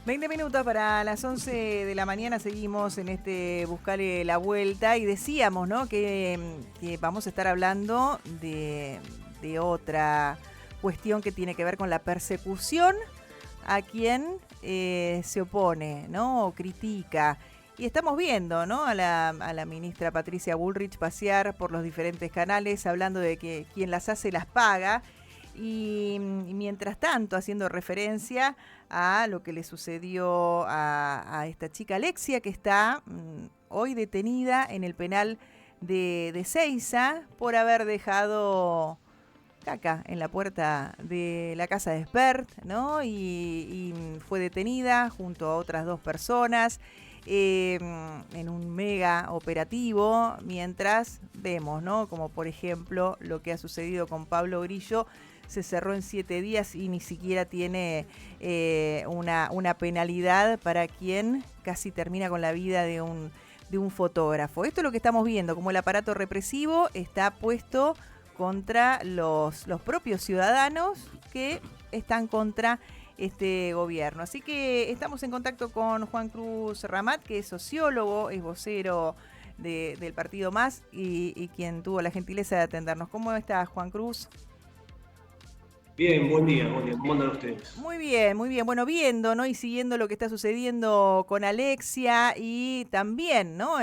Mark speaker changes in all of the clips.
Speaker 1: 20 minutos para las 11 de la mañana, seguimos en este Buscale la Vuelta y decíamos, ¿no?, que vamos a estar hablando de otra cuestión que tiene que ver con la persecución a quien se opone, ¿no?, o critica. Y estamos viendo, ¿no?, a la ministra Patricia Bullrich pasear por los diferentes canales hablando de que quien las hace las paga. Y mientras tanto, haciendo referencia a lo que le sucedió a esta chica Alexia, que está hoy detenida en el penal de Ezeiza por haber dejado caca en la puerta de la casa de Spert, ¿no? Y fue detenida junto a otras 2 personas en un mega operativo, mientras vemos, ¿no?, como por ejemplo lo que ha sucedido con Pablo Grillo. Se cerró en 7 días y ni siquiera tiene una penalidad para quien casi termina con la vida de un fotógrafo. Esto es lo que estamos viendo, como el aparato represivo está puesto contra los propios ciudadanos que están contra este gobierno. Así que estamos en contacto con Juan Cruz Ramat, que es sociólogo, es vocero del partido Más y quien tuvo la gentileza de atendernos. ¿Cómo está, Juan Cruz?
Speaker 2: Bien, buen día, buen día. ¿Cómo andan ustedes?
Speaker 1: Muy bien, muy bien. Bueno, viendo, ¿no?, y siguiendo lo que está sucediendo con Alexia y también, ¿no?,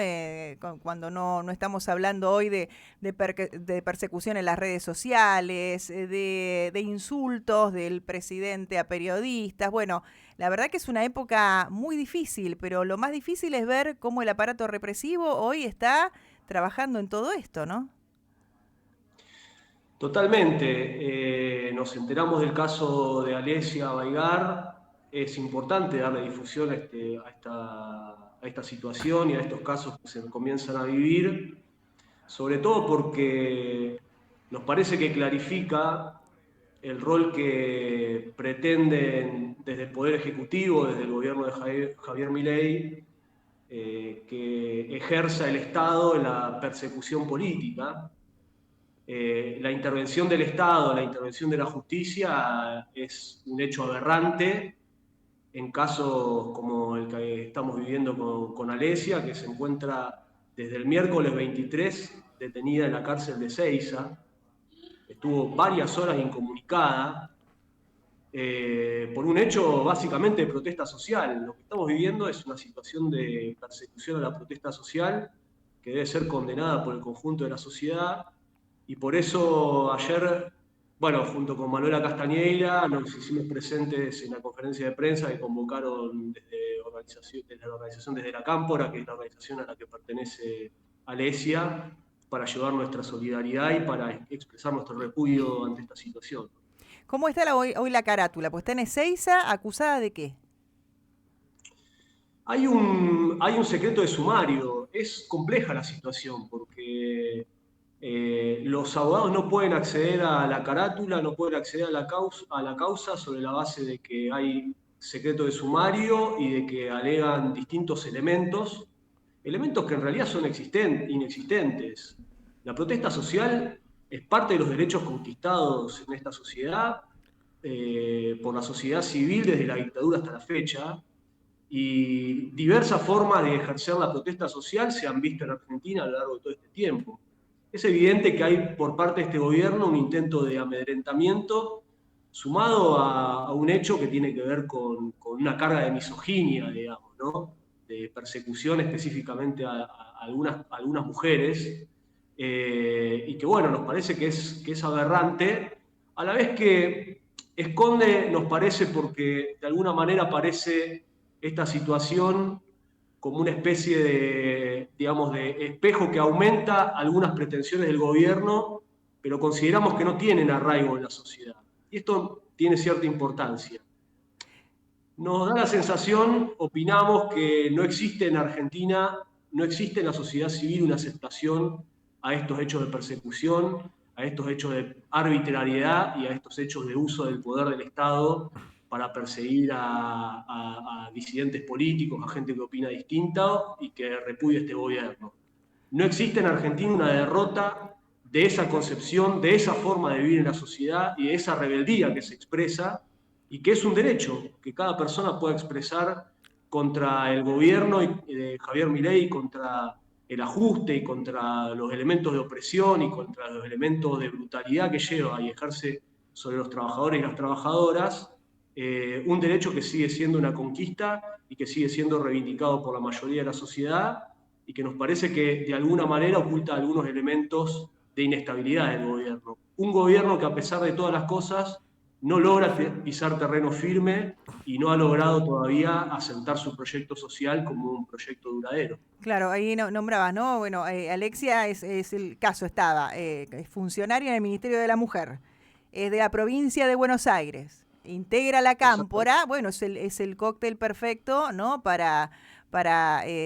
Speaker 1: cuando no estamos hablando hoy de persecución en las redes sociales, de insultos del presidente a periodistas. Bueno, la verdad que es una época muy difícil, pero lo más difícil es ver cómo el aparato represivo hoy está trabajando en todo esto, ¿no?
Speaker 2: Totalmente. Nos enteramos del caso de Alesia Baigar. Es importante darle difusión a esta situación y a estos casos que se comienzan a vivir, sobre todo porque nos parece que clarifica el rol que pretenden desde el Poder Ejecutivo, desde el gobierno de Javier Milei, que ejerza el Estado en la persecución política. La intervención del Estado, la intervención de la justicia es un hecho aberrante en casos como el que estamos viviendo con Alesia, que se encuentra desde el miércoles 23 detenida en la cárcel de Ezeiza. Estuvo varias horas incomunicada por un hecho básicamente de protesta social. Lo que estamos viviendo es una situación de persecución a la protesta social que debe ser condenada por el conjunto de la sociedad, y por eso ayer, bueno, junto con Manuela Castañeira, nos hicimos presentes en la conferencia de prensa que convocaron desde la organización Desde la Cámpora, que es la organización a la que pertenece Alesia, para llevar nuestra solidaridad y para expresar nuestro repudio ante esta situación.
Speaker 1: ¿Cómo está hoy la carátula? Pues está en Ezeiza, ¿acusada de qué?
Speaker 2: Hay un secreto de sumario. Es compleja la situación porque los abogados no pueden acceder a la carátula, no pueden acceder a la causa sobre la base de que hay secreto de sumario y de que alegan distintos elementos que en realidad son inexistentes. La protesta social es parte de los derechos conquistados en esta sociedad por la sociedad civil desde la dictadura hasta la fecha, y diversas formas de ejercer la protesta social se han visto en Argentina a lo largo de todo este tiempo. Es evidente que hay por parte de este gobierno un intento de amedrentamiento sumado a un hecho que tiene que ver con una carga de misoginia, digamos, ¿no? De persecución específicamente a algunas mujeres, y que, bueno, nos parece que es aberrante, a la vez que esconde, nos parece, porque de alguna manera parece esta situación como una especie de, digamos, de espejo que aumenta algunas pretensiones del gobierno, pero consideramos que no tienen arraigo en la sociedad. Y esto tiene cierta importancia. Nos da la sensación, opinamos, que no existe en Argentina, no existe en la sociedad civil una aceptación a estos hechos de persecución, a estos hechos de arbitrariedad y a estos hechos de uso del poder del Estado para perseguir a disidentes políticos, a gente que opina distinta y que repudia este gobierno. No existe en Argentina una derrota de esa concepción, de esa forma de vivir en la sociedad y de esa rebeldía que se expresa, y que es un derecho que cada persona pueda expresar contra el gobierno de Javier Milei, contra el ajuste y contra los elementos de opresión y contra los elementos de brutalidad que lleva y ejerce sobre los trabajadores y las trabajadoras, un derecho que sigue siendo una conquista y que sigue siendo reivindicado por la mayoría de la sociedad y que nos parece que de alguna manera oculta algunos elementos de inestabilidad del gobierno. Un gobierno que a pesar de todas las cosas no logra pisar terreno firme y no ha logrado todavía asentar su proyecto social como un proyecto duradero.
Speaker 1: Claro, ahí nombrabas, ¿no? Bueno, Alexia es el caso, es funcionaria en el Ministerio de la Mujer, es de la provincia de Buenos Aires, integra la
Speaker 2: Exacto.
Speaker 1: Cámpora, bueno, es el cóctel perfecto, ¿no? Para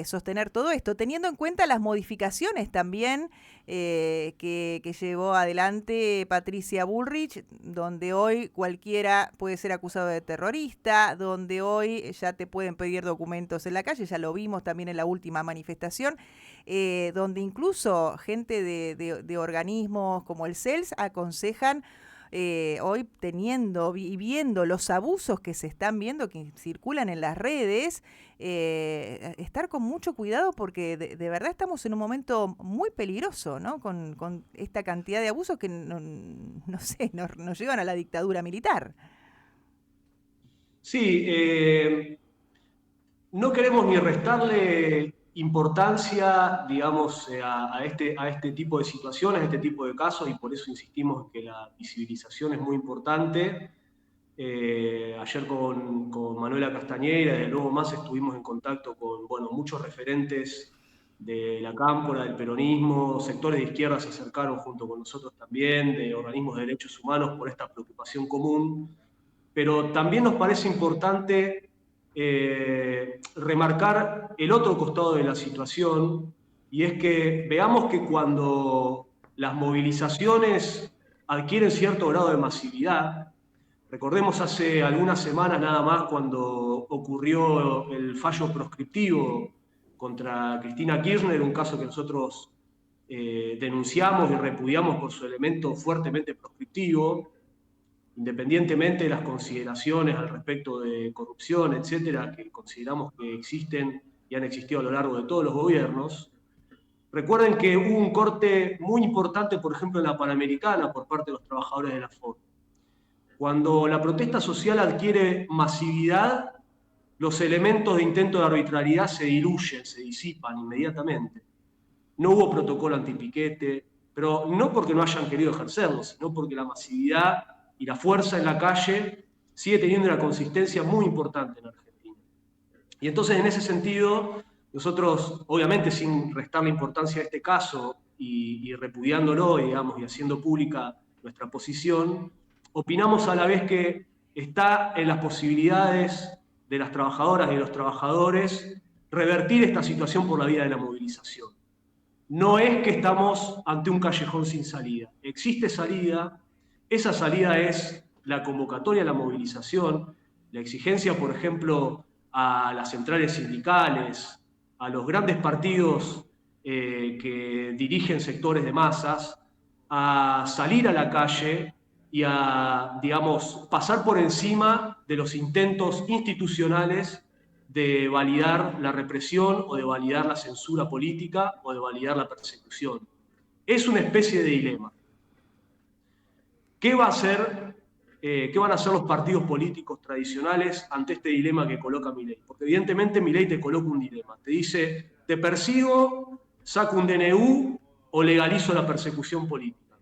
Speaker 1: sostener todo esto, teniendo en cuenta las modificaciones también que llevó adelante Patricia Bullrich, donde hoy cualquiera puede ser acusado de terrorista, donde hoy ya te pueden pedir documentos en la calle, ya lo vimos también en la última manifestación, donde incluso gente de organismos como el CELS aconsejan hoy teniendo y viendo los abusos que se están viendo, que circulan en las redes, estar con mucho cuidado porque de verdad estamos en un momento muy peligroso, ¿no? Con esta cantidad de abusos que no sé, nos llevan a la dictadura militar.
Speaker 2: Sí, no queremos ni restarle importancia, digamos, a este tipo de situaciones, a este tipo de casos, y por eso insistimos en que la visibilización es muy importante. Ayer con Manuela Castañera, de Nuevo Más, estuvimos en contacto con, bueno, muchos referentes de la cámpora, del peronismo, sectores de izquierda se acercaron junto con nosotros también, de organismos de derechos humanos por esta preocupación común, pero también nos parece importante remarcar el otro costado de la situación, y es que veamos que cuando las movilizaciones adquieren cierto grado de masividad, recordemos hace algunas semanas nada más cuando ocurrió el fallo proscriptivo contra Cristina Kirchner, un caso que nosotros denunciamos y repudiamos por su elemento fuertemente proscriptivo, independientemente de las consideraciones al respecto de corrupción, etcétera, que consideramos que existen y han existido a lo largo de todos los gobiernos. Recuerden que hubo un corte muy importante, por ejemplo, en la Panamericana por parte de los trabajadores de la FOR. Cuando la protesta social adquiere masividad, los elementos de intento de arbitrariedad se diluyen, se disipan inmediatamente. No hubo protocolo antipiquete, pero no porque no hayan querido ejercerlo, sino porque la masividad y la fuerza en la calle sigue teniendo una consistencia muy importante en Argentina. Y entonces, en ese sentido, nosotros, obviamente, sin restarle importancia a este caso y repudiándolo, digamos, y haciendo pública nuestra posición, opinamos a la vez que está en las posibilidades de las trabajadoras y de los trabajadores revertir esta situación por la vía de la movilización. No es que estamos ante un callejón sin salida. Existe salida. Esa salida es la convocatoria a la movilización, la exigencia, por ejemplo, a las centrales sindicales, a los grandes partidos que dirigen sectores de masas, a salir a la calle y a, digamos, pasar por encima de los intentos institucionales de validar la represión o de validar la censura política o de validar la persecución. Es una especie de dilema. ¿Qué va a hacer, qué van a hacer los partidos políticos tradicionales ante este dilema que coloca Milei? Porque evidentemente Milei te coloca un dilema. Te dice, te persigo, saco un DNU o legalizo la persecución política.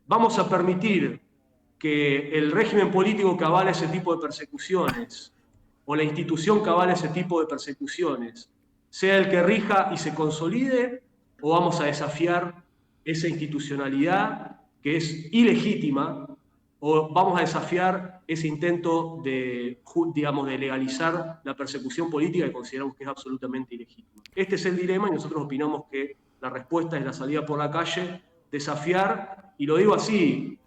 Speaker 2: Vamos a permitir que el régimen político que avala ese tipo de persecuciones o la institución que avala ese tipo de persecuciones sea el que rija y se consolide, o vamos a desafiar esa institucionalidad que es ilegítima, o vamos a desafiar ese intento de, digamos, de legalizar la persecución política que consideramos que es absolutamente ilegítima. Este es el dilema y nosotros opinamos que la respuesta es la salida por la calle, desafiar, y lo digo así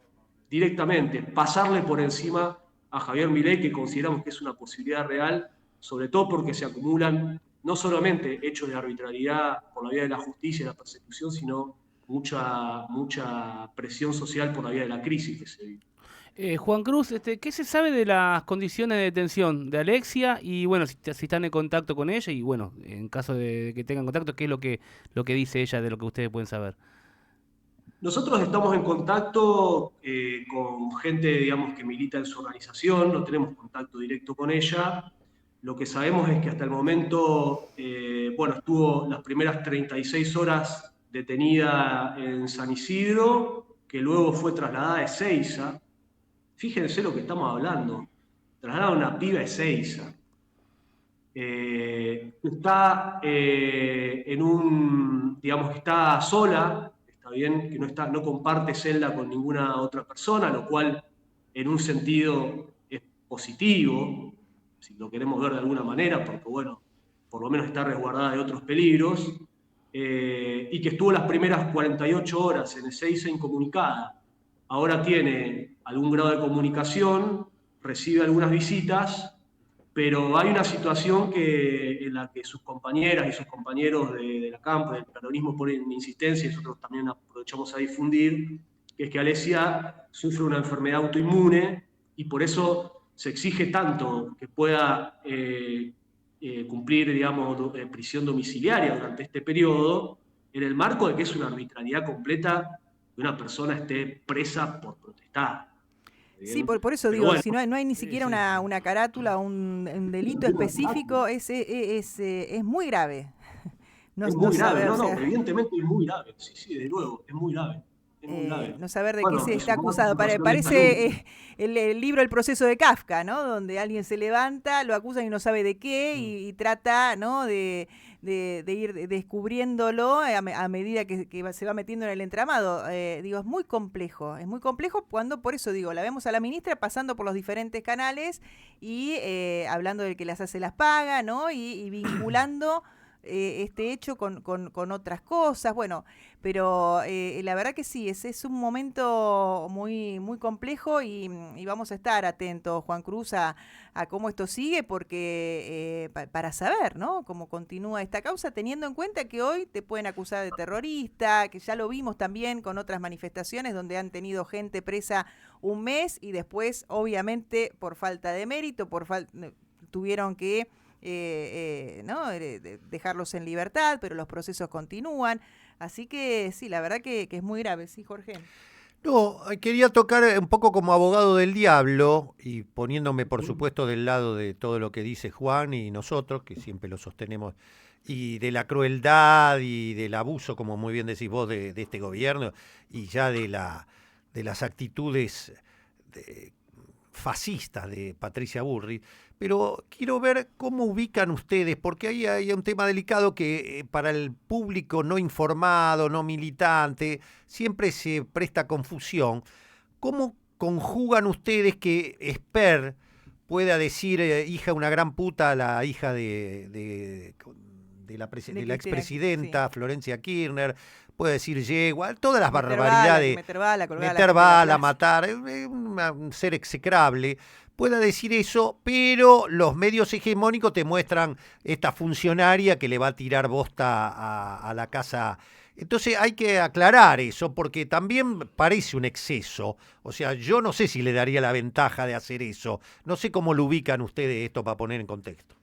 Speaker 2: directamente, pasarle por encima a Javier Milei, que consideramos que es una posibilidad real, sobre todo porque se acumulan no solamente hechos de arbitrariedad por la vía de la justicia y la persecución, sino mucha presión social por la vía de la crisis que se vive.
Speaker 3: Juan Cruz, ¿qué se sabe de las condiciones de detención de Alexia? Y bueno, si están en contacto con ella, y bueno, en caso de que tengan contacto, ¿qué es lo que dice ella de lo que ustedes pueden saber?
Speaker 2: Nosotros estamos en contacto con gente, digamos, que milita en su organización, no tenemos contacto directo con ella. Lo que sabemos es que hasta el momento, bueno, estuvo las primeras 36 horas detenida en San Isidro, que luego fue trasladada a Ezeiza. Fíjense lo que estamos hablando. Trasladada a una piba a Ezeiza. Está en un, digamos que está sola, está bien, que no comparte celda con ninguna otra persona, lo cual en un sentido es positivo, si lo queremos ver de alguna manera, porque bueno, por lo menos está resguardada de otros peligros, y que estuvo las primeras 48 horas en Ezeiza incomunicada. Ahora tiene algún grado de comunicación, recibe algunas visitas, pero hay una situación en la que sus compañeras y sus compañeros de la campo, del peronismo, ponen insistencia, y nosotros también aprovechamos a difundir, que es que Alesia sufre una enfermedad autoinmune y por eso se exige tanto que pueda cumplir, digamos, prisión domiciliaria durante este periodo, en el marco de que es una arbitrariedad completa que una persona esté presa por protestar.
Speaker 1: Sí,
Speaker 2: ¿Bien?
Speaker 1: por eso
Speaker 2: Pero
Speaker 1: digo,
Speaker 2: bueno,
Speaker 1: si no hay ni
Speaker 3: Sí,
Speaker 1: siquiera
Speaker 3: sí.
Speaker 1: una carátula, un delito específico, es muy grave. No,
Speaker 2: es
Speaker 1: no
Speaker 2: muy grave,
Speaker 1: saber, o
Speaker 2: no, no,
Speaker 1: sea,
Speaker 2: evidentemente es muy grave, sí, sí, de nuevo, es muy grave, es muy grave.
Speaker 1: no saber de qué
Speaker 2: Bueno,
Speaker 1: se
Speaker 2: y
Speaker 1: está
Speaker 2: sumado a la
Speaker 1: acusado.
Speaker 2: situación de salud.
Speaker 1: Parece el libro El proceso de Kafka, ¿no? Donde alguien se levanta, lo acusan y no sabe de qué y trata, ¿no? De ir descubriéndolo a medida que se va metiendo en el entramado. Digo, es muy complejo cuando, por eso digo, la vemos a la ministra pasando por los diferentes canales y hablando del que las hace las paga, ¿no? Y vinculando este hecho con otras cosas. Bueno, pero la verdad que sí, es un momento muy complejo y vamos a estar atentos, Juan Cruz, a cómo esto sigue, porque para saber, ¿no? Cómo continúa esta causa, teniendo en cuenta que hoy te pueden acusar de terrorista, que ya lo vimos también con otras manifestaciones donde han tenido gente presa un mes y después, obviamente, por falta de mérito, tuvieron que ¿no? Dejarlos en libertad, pero los procesos continúan. Así que sí, la verdad que es muy grave, ¿sí, Jorge?
Speaker 4: No, quería tocar un poco como abogado del diablo y poniéndome, por supuesto, del lado de todo lo que dice Juan y nosotros, que siempre lo sostenemos, y de la crueldad y del abuso, como muy bien decís vos, de este gobierno y ya de las actitudes de- fascistas de Patricia Bullrich. Pero quiero ver cómo ubican ustedes, porque ahí hay un tema delicado que para el público no informado, no militante, siempre se presta confusión. ¿Cómo conjugan ustedes que Esper pueda decir hija una gran puta a la hija de la
Speaker 1: Cristina, sí.
Speaker 4: expresidenta Florencia Kirchner? Puede decir yegua, todas las barbaridades,
Speaker 1: Meter bala, colgar a la
Speaker 4: meter
Speaker 1: gente de la
Speaker 4: bala,
Speaker 1: plaza.
Speaker 4: matar, un ser execrable, pueda decir eso, pero los medios hegemónicos te muestran esta funcionaria que le va a tirar bosta a la casa. Entonces hay que aclarar eso, porque también parece un exceso. O sea, yo no sé si le daría la ventaja de hacer eso. No sé cómo lo ubican ustedes esto para poner en contexto.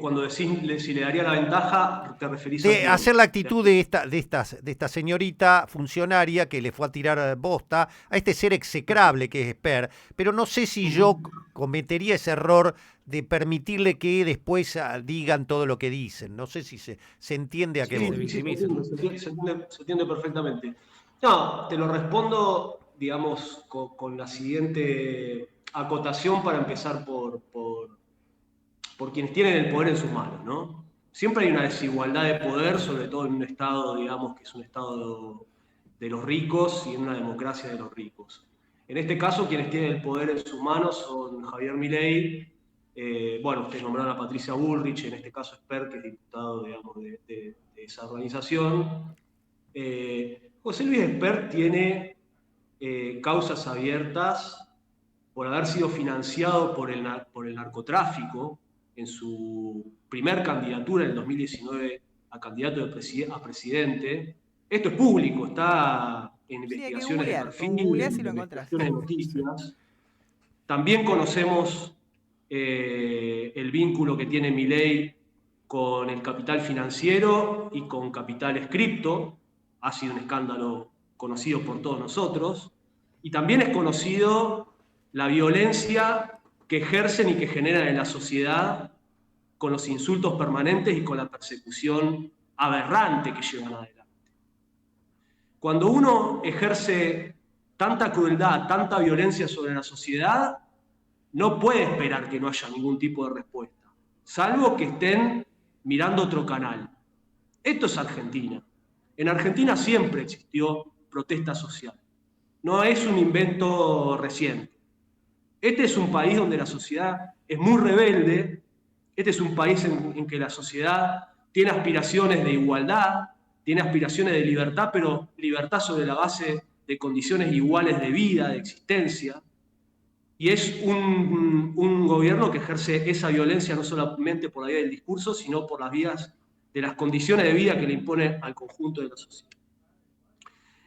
Speaker 2: Cuando decís si le daría la ventaja, ¿te referís a
Speaker 4: De hacer
Speaker 2: quién?
Speaker 4: la actitud de esta señorita funcionaria que le fue a tirar bosta a este ser execrable que es Esper, pero no sé si yo cometería ese error de permitirle que después digan todo lo que dicen. No sé si se entiende a qué
Speaker 3: Sí, se
Speaker 2: Sí,
Speaker 4: voy.
Speaker 2: sí, se
Speaker 3: victimizan,
Speaker 2: entiende,
Speaker 3: ¿no?
Speaker 2: se entiende perfectamente. No, te lo respondo, digamos, con la siguiente acotación para empezar por quienes tienen el poder en sus manos, ¿no? Siempre hay una desigualdad de poder, sobre todo en un Estado, digamos, que es un Estado de los ricos y en una democracia de los ricos. En este caso, quienes tienen el poder en sus manos son Javier Milei, bueno, ustedes nombraron a Patricia Bullrich, en este caso Esper, que es diputado, digamos, de esa organización. José Luis Esper tiene causas abiertas por haber sido financiado por el narcotráfico en su primer candidatura en el 2019 a candidato a presidente. Esto es público, está en
Speaker 1: Sí, hay que
Speaker 2: investigaciones de
Speaker 1: googlear.
Speaker 2: perfil,
Speaker 1: Con googlear
Speaker 2: en
Speaker 1: si lo encontrás.
Speaker 2: investigaciones de noticias. También conocemos el vínculo que tiene Milei con el capital financiero y con capitales cripto. Ha sido un escándalo conocido por todos nosotros. Y también es conocido la violencia que ejercen y que generan en la sociedad con los insultos permanentes y con la persecución aberrante que llevan adelante. Cuando uno ejerce tanta crueldad, tanta violencia sobre la sociedad, no puede esperar que no haya ningún tipo de respuesta, salvo que estén mirando otro canal. Esto es Argentina. En Argentina siempre existió protesta social. No es un invento reciente. Este es un país donde la sociedad es muy rebelde. Este es un país en que la sociedad tiene aspiraciones de igualdad, tiene aspiraciones de libertad, pero libertad sobre la base de condiciones iguales de vida, de existencia. Y es un gobierno que ejerce esa violencia no solamente por la vía del discurso, sino por las vías de las condiciones de vida que le impone al conjunto de la sociedad.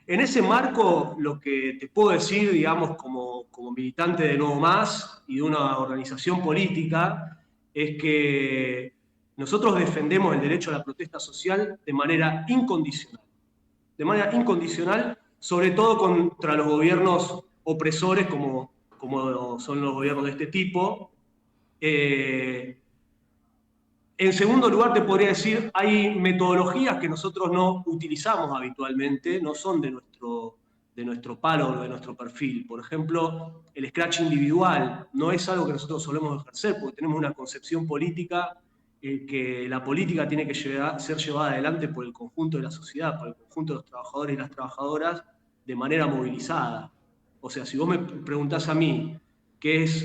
Speaker 2: En ese marco, lo que te puedo decir, digamos, como militante de Nuevo Más y de una organización política, es que nosotros defendemos el derecho a la protesta social de manera incondicional. De manera incondicional, sobre todo contra los gobiernos opresores como son los gobiernos de este tipo. En segundo lugar, te podría decir, hay metodologías que nosotros no utilizamos habitualmente, no son de nuestro palo, de nuestro perfil. Por ejemplo, el scratch individual no es algo que nosotros solemos ejercer, porque tenemos una concepción política que la política tiene que ser llevada adelante por el conjunto de la sociedad, por el conjunto de los trabajadores y las trabajadoras, de manera movilizada. O sea, si vos me preguntás a mí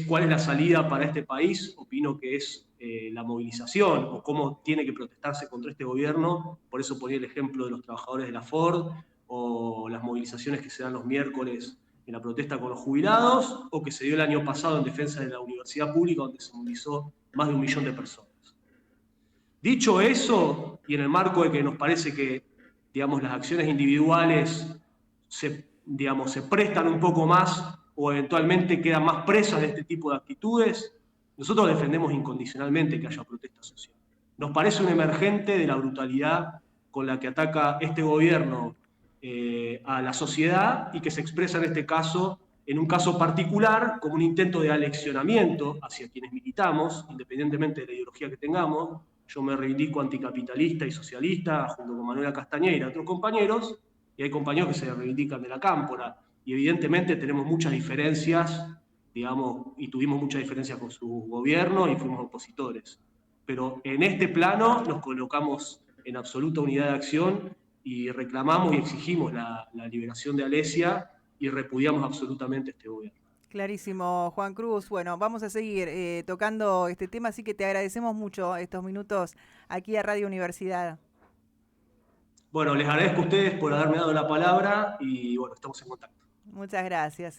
Speaker 2: cuál es la salida para este país, opino que es la movilización o cómo tiene que protestarse contra este gobierno. Por eso ponía el ejemplo de los trabajadores de la Ford o las movilizaciones que se dan los miércoles en la protesta con los jubilados o que se dio el año pasado en defensa de la universidad pública donde se movilizó más de 1 millón de personas. Dicho eso, y en el marco de que nos parece que, digamos, las acciones individuales se prestan un poco más o eventualmente quedan más presas de este tipo de actitudes, nosotros defendemos incondicionalmente que haya protesta social. Nos parece un emergente de la brutalidad con la que ataca este gobierno a la sociedad y que se expresa en este caso, en un caso particular, como un intento de aleccionamiento hacia quienes militamos, independientemente de la ideología que tengamos. Yo me reivindico anticapitalista y socialista, junto con Manuela Castañeda y otros compañeros, y hay compañeros que se reivindican de la cámpora, y evidentemente tenemos muchas diferencias, digamos, y tuvimos muchas diferencias con su gobierno y fuimos opositores. Pero en este plano nos colocamos en absoluta unidad de acción y reclamamos y exigimos la liberación de Alesia y repudiamos absolutamente este gobierno.
Speaker 1: Clarísimo, Juan Cruz. Bueno, vamos a seguir tocando este tema, así que te agradecemos mucho estos minutos aquí a Radio Universidad.
Speaker 2: Bueno, les agradezco a ustedes por haberme dado la palabra y bueno, estamos en contacto.
Speaker 1: Muchas gracias.